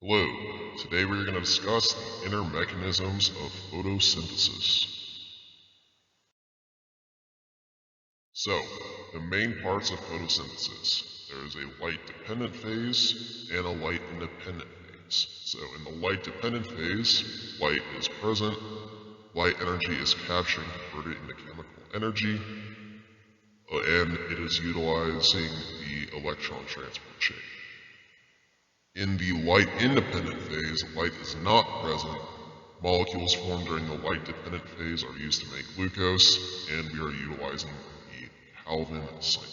Hello, today we're going to discuss the inner mechanisms of photosynthesis. So, the main parts of photosynthesis. There is a light-dependent phase and a light-independent phase. So in the light-dependent phase, light is present, light energy is captured and converted into chemical energy, and it is utilizing the electron transport chain. In the light-independent phase, light is not present. Molecules formed during the light-dependent phase are used to make glucose, and we are utilizing the Calvin cycle.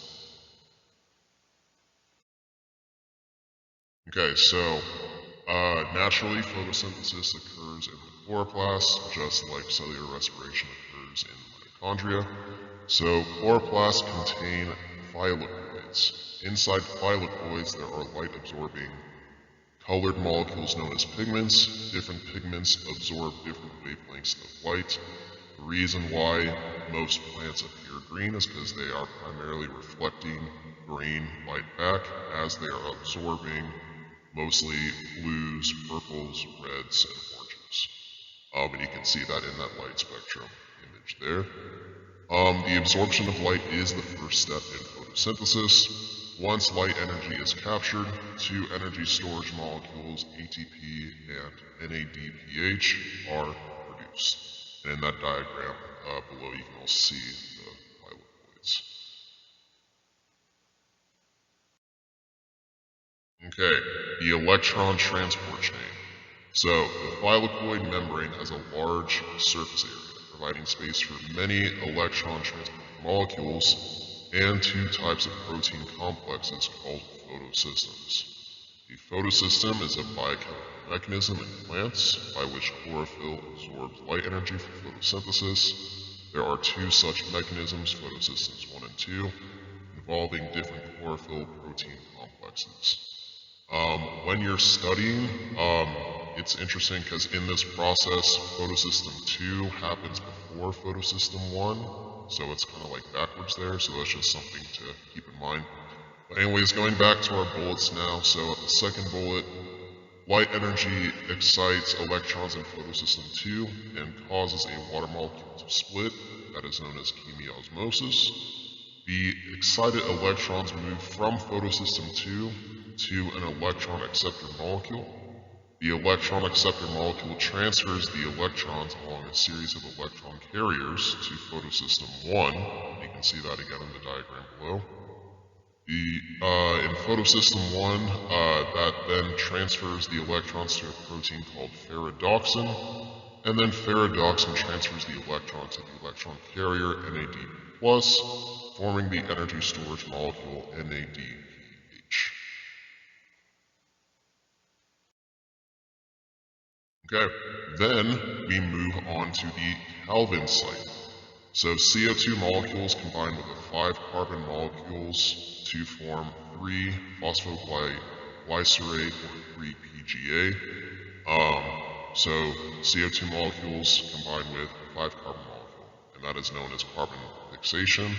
Okay, so naturally photosynthesis occurs in the chloroplast, just like cellular respiration occurs in mitochondria. So chloroplasts contain thylakoids. Inside thylakoids there are light-absorbing colored molecules known as pigments. Different pigments absorb different wavelengths of light. The reason why most plants appear green is because they are primarily reflecting green light back as they are absorbing mostly blues, purples, reds, and oranges. And you can see that in that light spectrum image there. The absorption of light is the first step in photosynthesis. Once light energy is captured, two energy storage molecules, ATP and NADPH, are produced. And in that diagram below, you can also see the thylakoids. Okay, the electron transport chain. So, the thylakoid membrane has a large surface area, providing space for many electron transport molecules and two types of protein complexes called photosystems. The photosystem is a biochemical mechanism in plants by which chlorophyll absorbs light energy for photosynthesis. There are two such mechanisms, photosystems 1 and 2, involving different chlorophyll protein complexes. When you're studying, it's interesting because in this process, photosystem 2 happens before photosystem 1, so it's kind of like backwards there, so that's just something to keep in mind. But anyways, going back to our bullets now, so the second bullet, light energy excites electrons in photosystem 2 and causes a water molecule to split, that is known as chemiosmosis. The excited electrons move from photosystem 2 to an electron acceptor molecule. The electron acceptor molecule transfers the electrons along a series of electron carriers to photosystem 1. You can see that again in the diagram below. In photosystem 1, that then transfers the electrons to a protein called ferredoxin, and then ferredoxin transfers the electron to the electron carrier NAD+, forming the energy storage molecule NADPH. Okay, then we move on to the Calvin cycle. So CO2 molecules combine with the 5 carbon molecules to form 3-phosphoglycerate or 3-PGA. So CO2 molecules combine with a 5 carbon molecule, and that is known as carbon fixation.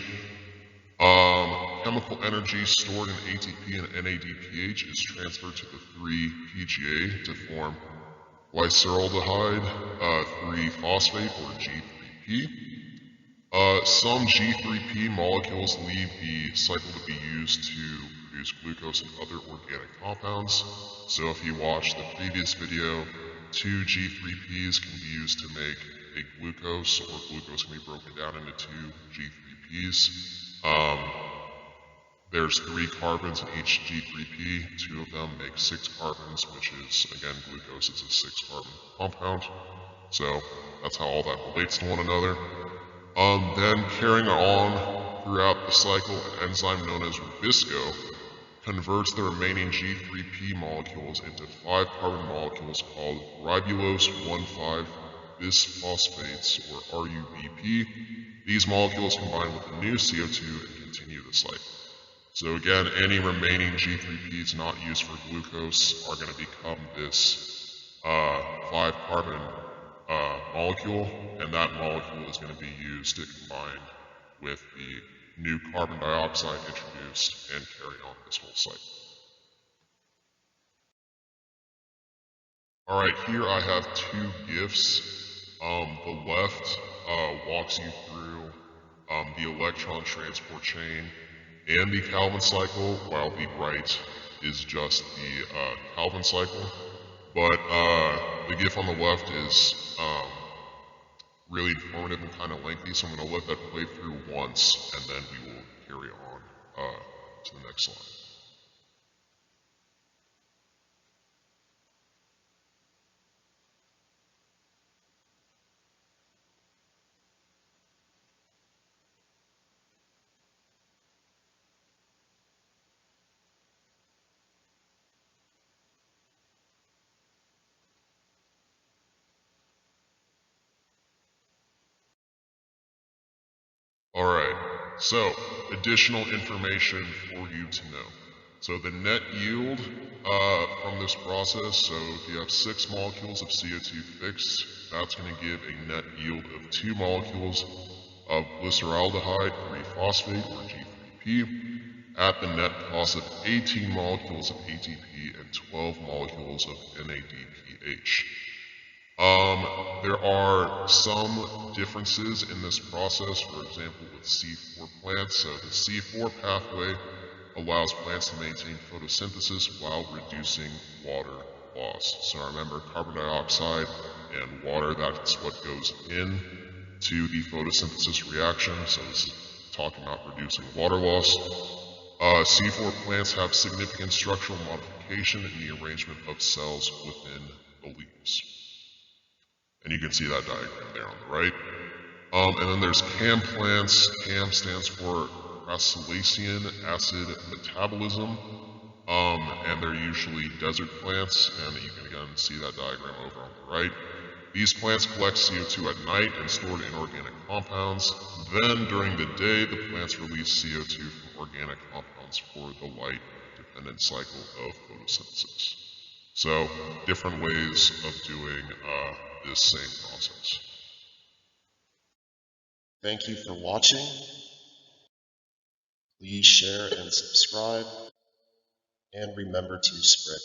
Chemical energy stored in ATP and NADPH is transferred to the 3-PGA to form glyceraldehyde 3-phosphate or G3P. Some G3P molecules leave the cycle to be used to produce glucose and other organic compounds. So if you watch the previous video, 2 G3Ps can be used to make a glucose, or glucose can be broken down into 2 G3Ps. There's 3 carbons in each G3P, 2 of them make 6 carbons, which is, again, glucose is a 6-carbon compound. So that's how all that relates to one another. Then carrying on throughout the cycle, an enzyme known as rubisco converts the remaining G3P molecules into 5 carbon molecules called ribulose 1,5-bisphosphates or RUBP. These molecules combine with the new CO2 and continue the cycle. So again, any remaining G3Ps not used for glucose are going to become this 5 carbon molecule, and that molecule is going to be used to combine with the new carbon dioxide introduced and carry on this whole cycle. Alright, here I have two GIFs. The left walks you through the electron transport chain and the Calvin cycle, while the right is just the Calvin cycle. But the GIF on the left is really informative and kind of lengthy, so I'm going to let that play through once, and then we will carry on to the next slide. Alright, so additional information for you to know. So the net yield from this process, so if you have 6 molecules of CO2 fixed, that's going to give a net yield of 2 molecules of glyceraldehyde 3-phosphate, or G3P, at the net cost of 18 molecules of ATP and 12 molecules of NADPH. There are some differences in this process, for example with C4 plants. So the C4 pathway allows plants to maintain photosynthesis while reducing water loss. So remember, carbon dioxide and water, that's what goes in to the photosynthesis reaction. So this is talking about reducing water loss. C4 plants have significant structural modification in the arrangement of cells within the leaves. And you can see that diagram there on the right. And then there's CAM plants. CAM stands for crassulacean acid metabolism. And they're usually desert plants, and you can again see that diagram over on the right. These plants collect CO2 at night and store it in organic compounds. Then during the day, the plants release CO2 from organic compounds for the light-dependent cycle of photosynthesis. So different ways of doing this same process. Thank you for watching. Please share and subscribe, and remember to spread